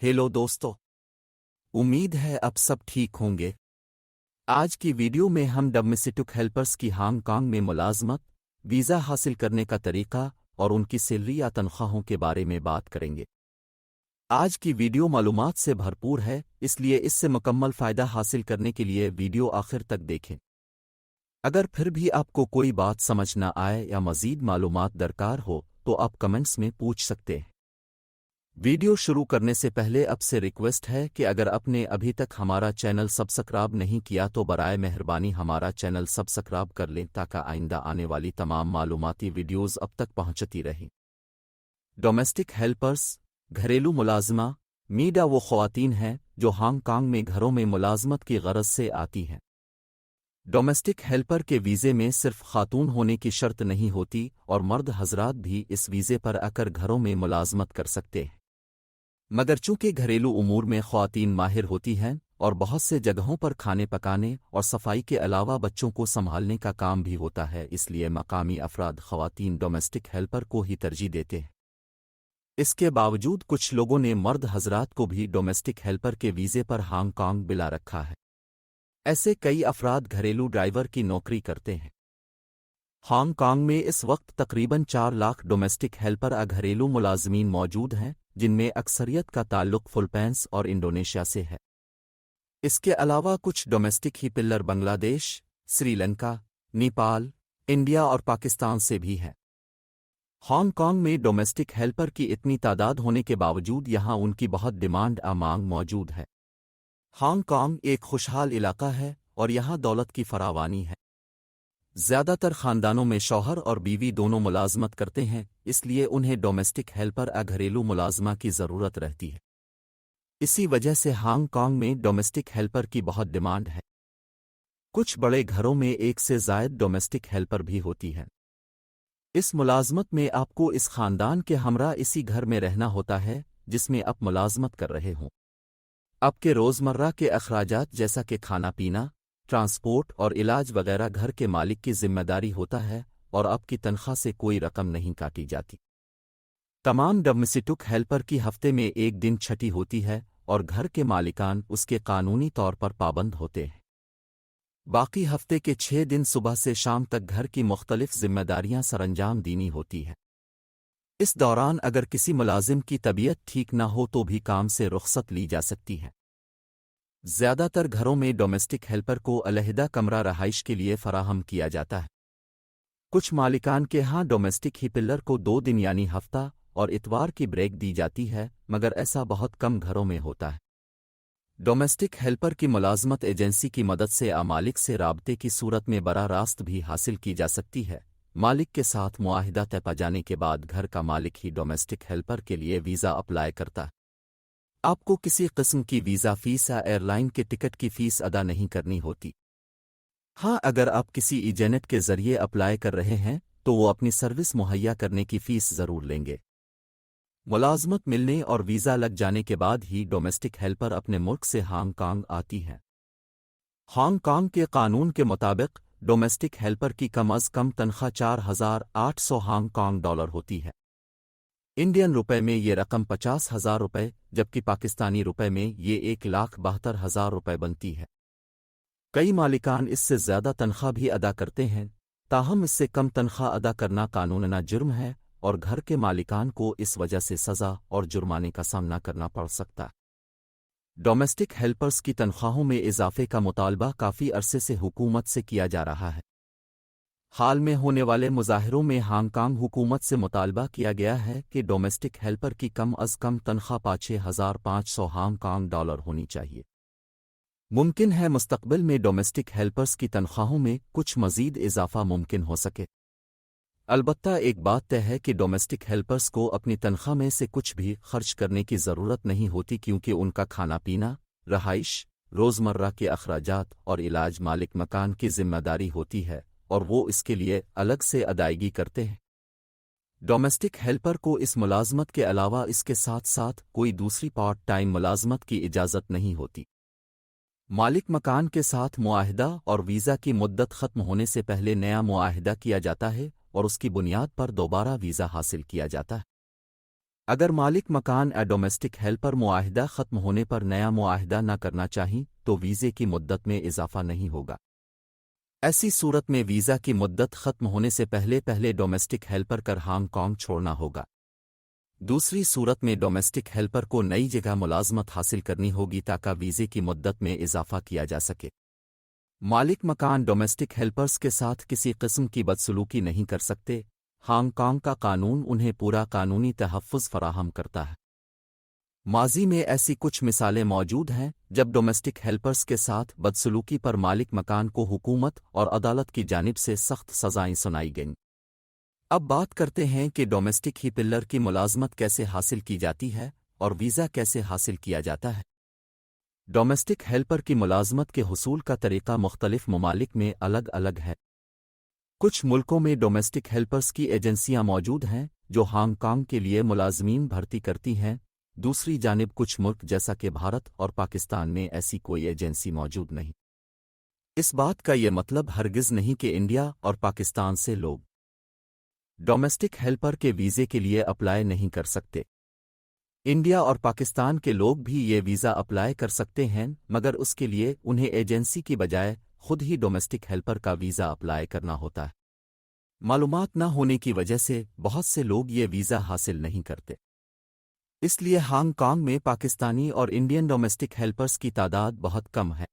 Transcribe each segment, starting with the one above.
Hello दोस्तों। उम्मीद है अब सब ठीक होंगे। आज की वीडियो में हम डोमेस्टिक हेल्पर्स की हांगकांग में मुलाजमत, वीज़ा हासिल करने का तरीका और उनकी सैलरी या तनख्वाहों के बारे में बात करेंगे। आज की वीडियो मालूमात से भरपूर है, इसलिए इससे मुकम्मल फ़ायदा हासिल करने के लिए वीडियो आखिर तक देखें। अगर फिर भी आपको कोई बात समझ न आए या मज़ीद मालूमात दरकार हो तो आप कमेंट्स में पूछ सकते हैं। वीडियो शुरू करने से पहले आपसे रिक्वेस्ट है कि अगर आपने अभी तक हमारा चैनल सब्सक्राइब नहीं किया तो बराए मेहरबानी हमारा चैनल सब्सक्राइब कर लें ताकि आइंदा आने वाली तमाम मालूमाती वीडियोज़ अब तक पहुंचती रहें। डोमेस्टिक हेल्पर्स, घरेलू मुलाजमा, मीडा वो ख़वातीन हैं जो हांगकांग में घरों में मुलाजमत की गरज से आती हैं। डोमेस्टिक हेल्पर के वीज़े में सिर्फ खातून होने की शर्त नहीं होती और मर्द हजरात भी इस वीज़े पर आकर घरों में मुलाजमत कर सकते हैं। मगर चूंकि घरेलू उमूर में ख़वातीन माहिर होती हैं और बहुत से जगहों पर खाने पकाने और सफाई के अलावा बच्चों को संभालने का काम भी होता है, इसलिए मकामी अफराद ख़वातीन डोमेस्टिक हेल्पर को ही तरजीह देते हैं। इसके बावजूद कुछ लोगों ने मर्द हजरात को भी डोमेस्टिक हेल्पर के वीज़े पर हांगकांग बिला रखा है। ऐसे कई अफराद घरेलू ड्राइवर की नौकरी करते हैं। हांगकांग में इस वक्त तकरीबन 4 लाख डोमेस्टिक हेल्पर घरेलू मुलाजमीन मौजूद हैं, जिनमें अक्सरियत का ताल्लुक फिलीपींस और इंडोनेशिया से है। इसके अलावा कुछ डोमेस्टिक ही पिल्लर बांग्लादेश, श्रीलंका, नेपाल, इंडिया और पाकिस्तान से भी है। हांगकांग में डोमेस्टिक हेल्पर की इतनी तादाद होने के बावजूद यहाँ उनकी बहुत डिमांड मांग मौजूद है। हांगकांग एक खुशहाल इलाका है और यहाँ दौलत की फरावानी है। ज़्यादातर ख़ानदानों में शौहर और बीवी दोनों मुलाजमत करते हैं, इसलिए उन्हें डोमेस्टिक हेल्पर घरेलू मुलाजमा की ज़रूरत रहती है। इसी वजह से हांगकांग में डोमेस्टिक हेल्पर की बहुत डिमांड है। कुछ बड़े घरों में एक से ज़ायद डोमेस्टिक हेल्पर भी होती हैं। इस मुलाजमत में आपको इस ख़ानदान के हमरा इसी घर में रहना होता है जिसमें आप मुलाजमत कर रहे हों। आपके रोज़मर्रा के अखराजात जैसा कि खाना पीना, ट्रांसपोर्ट और इलाज वगैरह घर के मालिक की जिम्मेदारी होता है और आपकी तनख्वाह से कोई रकम नहीं काटी जाती। तमाम डोमेस्टिक हेल्पर की हफ्ते में एक दिन छुट्टी होती है और घर के मालिकान उसके कानूनी तौर पर पाबंद होते हैं। बाकी हफ्ते के 6 दिन सुबह से शाम तक घर की मुख्तलिफ जिम्मेदारियां सरंजाम देनी होती है। इस दौरान अगर किसी मुलाजिम की तबीयत ठीक न हो तो भी काम से रुख्सत ली जा सकती है। ज़्यादातर घरों में डोमेस्टिक हेल्पर को अलहदा कमरा रहाइश के लिए फराहम किया जाता है। कुछ मालिकान के यहाँ डोमेस्टिक ही पिल्लर को 2 दिन यानी हफ्ता और इतवार की ब्रेक दी जाती है, मगर ऐसा बहुत कम घरों में होता है। डोमेस्टिक हेल्पर की मुलाजमत एजेंसी की मदद से मालिक से राबते की सूरत में बराह रास्त भी हासिल की जा सकती है। मालिक के साथ मुआहिदा तय पा जाने के बाद घर का मालिक ही डोमेस्टिक हेल्पर के लिए वीज़ा अप्लाई करता है। आपको किसी किस्म की वीज़ा फ़ीस या एयरलाइन के टिकट की फ़ीस अदा नहीं करनी होती। हाँ, अगर आप किसी एजेंट के ज़रिए अप्लाई कर रहे हैं तो वो अपनी सर्विस मुहैया करने की फ़ीस ज़रूर लेंगे। मुलाजमत मिलने और वीज़ा लग जाने के बाद ही डोमेस्टिक हेल्पर अपने मुल्क से हांगकांग आती हैं। हांगकांग के कानून के मुताबिक डोमेस्टिक हेल्पर की कम अज़ कम तनख्वाह 4,800 हांगकांग डॉलर होती है। इंडियन रुपए में ये रकम 50,000 रुपये, जबकि पाकिस्तानी रुपए में ये 1,72,000 रुपये बनती है। कई मालिकान इससे ज़्यादा तनख्वाह भी अदा करते हैं, ताहम इससे कम तनख्वाह अदा करना कानूनन जुर्म है और घर के मालिकान को इस वजह से सज़ा और जुर्माने का सामना करना पड़ सकता है। डोमेस्टिक हेल्पर्स की तनख्वाहों में इजाफे का मुतालबा काफ़ी अरसे से हुकूमत से किया जा रहा है। हाल में होने वाले मुजाहिरों में हांगकांग हुकूमत से मुतालबा किया गया है कि डोमेस्टिक हेल्पर की कम अज़ कम तनख्वाह 6,500 हांगकांग डॉलर होनी चाहिए। मुमकिन है मुस्तकबिल में डोमेस्टिक हेल्पर्स की तनख्वाहों में कुछ मज़ीद इजाफा मुमकिन हो सके। अलबत्ता एक बात तय है कि डोमेस्टिक हेल्पर्स को अपनी तनख्वाह में से कुछ भी खर्च करने की ज़रूरत नहीं होती, क्योंकि उनका खाना पीना, रहाइश, रोज़मर्रा के अखराजात और इलाज मालिक मकान की जिम्मेदारी होती है और वो इसके लिए अलग से अदायगी करते हैं। डोमेस्टिक हेल्पर को इस मुलाजमत के अलावा इसके साथ साथ कोई दूसरी पार्ट टाइम मुलाजमत की इजाज़त नहीं होती। मालिक मकान के साथ मुआहिदा और वीज़ा की मुद्दत ख़त्म होने से पहले नया मुआहिदा किया जाता है और उसकी बुनियाद पर दोबारा वीज़ा हासिल किया जाता है। اگر مالک مکان یا ڈومیسٹک ہیلپر معاہدہ ختم ہونے پر نیا معاہدہ نہ کرنا چاہیں تو ویزے کی مدت میں اضافہ نہیں ہوگا۔ ایسی صورت میں ویزا کی مدت ختم ہونے سے پہلے ڈومیسٹک ہیلپر کر ہانگ کانگ چھوڑنا ہوگا۔ دوسری صورت میں ڈومیسٹک ہیلپر کو نئی جگہ ملازمت حاصل کرنی ہوگی تاکہ ویزے کی مدت میں اضافہ کیا جا سکے۔ مالک مکان ڈومیسٹک ہیلپرز کے ساتھ کسی قسم کی بدسلوکی نہیں کر سکتے۔ ہانگ کانگ کا قانون انہیں پورا قانونی تحفظ فراہم کرتا ہے۔ ماضی میں ایسی کچھ مثالیں موجود ہیں جب ڈومیسٹک ہیلپرز کے ساتھ بدسلوکی پر مالک مکان کو حکومت اور عدالت کی جانب سے سخت سزائیں سنائی گئیں۔ اب بات کرتے ہیں کہ ڈومیسٹک ہی پلر کی ملازمت کیسے حاصل کی جاتی ہے اور ویزا کیسے حاصل کیا جاتا ہے۔ ڈومیسٹک ہیلپر کی ملازمت کے حصول کا طریقہ مختلف ممالک میں الگ الگ ہے۔ کچھ ملکوں میں ڈومیسٹک ہیلپرز کی ایجنسیاں موجود ہیں جو ہانگ کانگ کے لیے ملازمین بھرتی کرتی ہیں۔ دوسری جانب کچھ ملک جیسا کہ بھارت اور پاکستان میں ایسی کوئی ایجنسی موجود نہیں۔ اس بات کا یہ مطلب ہرگز نہیں کہ انڈیا اور پاکستان سے لوگ ڈومیسٹک ہیلپر کے ویزے کے لیے اپلائی نہیں کر سکتے۔ انڈیا اور پاکستان کے لوگ بھی یہ ویزا اپلائی کر سکتے ہیں، مگر اس کے لیے انہیں ایجنسی کی بجائے خود ہی ڈومیسٹک ہیلپر کا ویزا اپلائی کرنا ہوتا ہے۔ معلومات نہ ہونے کی وجہ سے بہت سے لوگ یہ ویزا حاصل نہیں کرتے۔ اس لیے ہانگ کانگ میں پاکستانی اور انڈین ڈومیسٹک ہیلپرز کی تعداد بہت کم ہے۔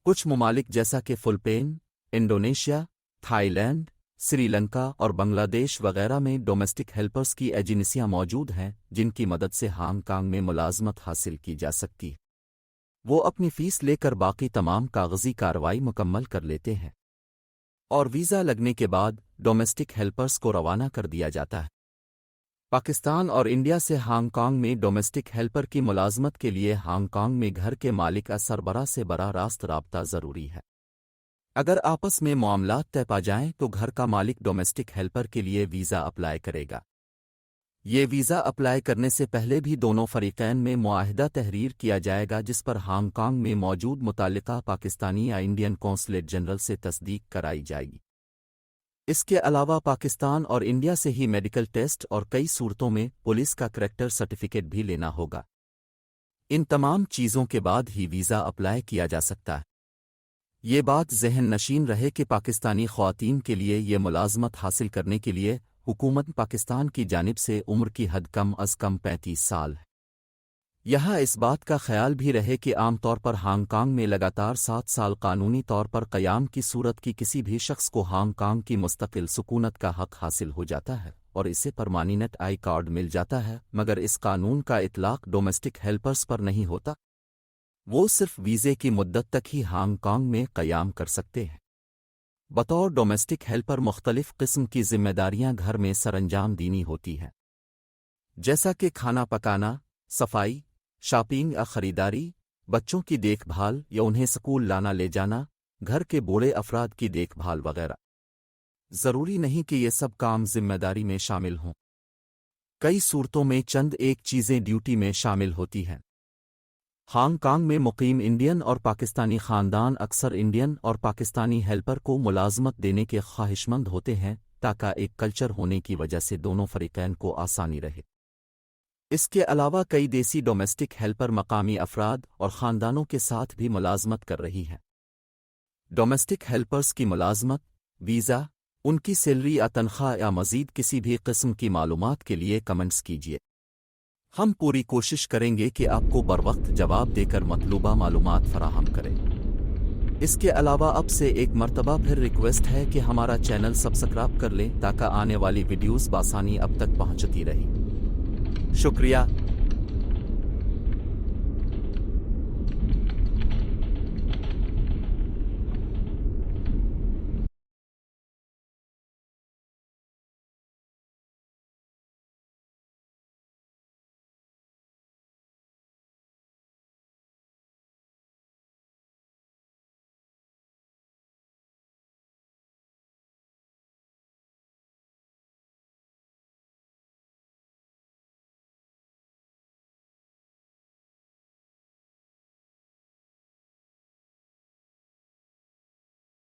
کچھ ممالک جیسا کہ Philippines, Indonesia, Thai land, Sri Lanka اور بنگلہ دیش وغیرہ میں ڈومیسٹک ہیلپرز کی ایجنسیاں موجود ہیں جن کی مدد سے ہانگ کانگ میں ملازمت حاصل کی جا سکتی ہے۔ وہ اپنی فیس لے کر باقی تمام کاغذی کارروائی مکمل کر لیتے ہیں اور ویزا لگنے کے بعد ڈومیسٹک ہیلپرز کو روانہ کر دیا جاتا ہے۔ پاکستان اور انڈیا سے ہانگ کانگ میں ڈومیسٹک ہیلپر کی ملازمت کے لیے ہانگ کانگ میں گھر کے مالک یا سربراہ سے براہ راست رابطہ ضروری ہے۔ اگر آپس میں معاملات طے پا جائیں تو گھر کا مالک ڈومیسٹک ہیلپر کے لیے ویزا اپلائی کرے گا۔ یہ ویزا اپلائی کرنے سے پہلے بھی دونوں فریقین میں معاہدہ تحریر کیا جائے گا جس پر ہانگ کانگ میں موجود متعلقہ پاکستانی یا انڈین قونصلیٹ جنرل سے تصدیق کرائی جائے گی۔ اس کے علاوہ پاکستان اور انڈیا سے ہی میڈیکل ٹیسٹ اور کئی صورتوں میں پولیس کا کریکٹر سرٹیفکیٹ بھی لینا ہوگا۔ ان تمام چیزوں کے بعد ہی ویزا اپلائی کیا جا سکتا ہے۔ یہ بات ذہن نشین رہے کہ پاکستانی خواتین کے لیے یہ ملازمت حاصل کرنے کے لیے حکومت پاکستان کی جانب سے عمر کی حد کم از کم 35 سال ہے۔ یہاں اس بات کا خیال بھی رہے کہ عام طور پر ہانگ کانگ میں لگاتار 7 سال قانونی طور پر قیام کی صورت کی کسی بھی شخص کو ہانگ کانگ کی مستقل سکونت کا حق حاصل ہو جاتا ہے اور اسے پرماننٹ آئی کارڈ مل جاتا ہے، مگر اس قانون کا اطلاق ڈومیسٹک ہیلپرز پر نہیں ہوتا۔ وہ صرف ویزے کی مدت تک ہی ہانگ کانگ میں قیام کر سکتے ہیں۔ بطور ڈومیسٹک ہیلپر مختلف قسم کی ذمہ داریاں گھر میں سر انجام دینی ہوتی ہیں، جیسا کہ کھانا پکانا، صفائی، شاپنگ یا خریداری، بچوں کی دیکھ بھال یا انہیں سکول لانا لے جانا، گھر کے بوڑھے افراد کی دیکھ بھال وغیرہ۔ ضروری نہیں کہ یہ سب کام ذمہ داری میں شامل ہوں۔ کئی صورتوں میں چند ایک چیزیں ڈیوٹی میں شامل ہوتی ہیں۔ ہانگ کانگ میں مقیم انڈین اور پاکستانی خاندان اکثر انڈین اور پاکستانی ہیلپر کو ملازمت دینے کے خواہشمند ہوتے ہیں تاکہ ایک کلچر ہونے کی وجہ سے دونوں فریقین کو آسانی رہے۔ اس کے علاوہ کئی دیسی ڈومیسٹک ہیلپر مقامی افراد اور خاندانوں کے ساتھ بھی ملازمت کر رہی ہیں۔ ڈومیسٹک ہیلپرز کی ملازمت، ویزا، ان کی سیلری یا تنخواہ یا مزید کسی بھی قسم کی معلومات کے لیے کمنٹس کیجیے۔ ہم پوری کوشش کریں گے کہ آپ کو بروقت جواب دے کر مطلوبہ معلومات فراہم کریں۔ اس کے علاوہ اب سے ایک مرتبہ پھر ریکویسٹ ہے کہ ہمارا چینل سبسکرائب کر لیں تاکہ آنے والی ویڈیوز بآسانی اب تک پہنچتی رہیں۔ شکریہ۔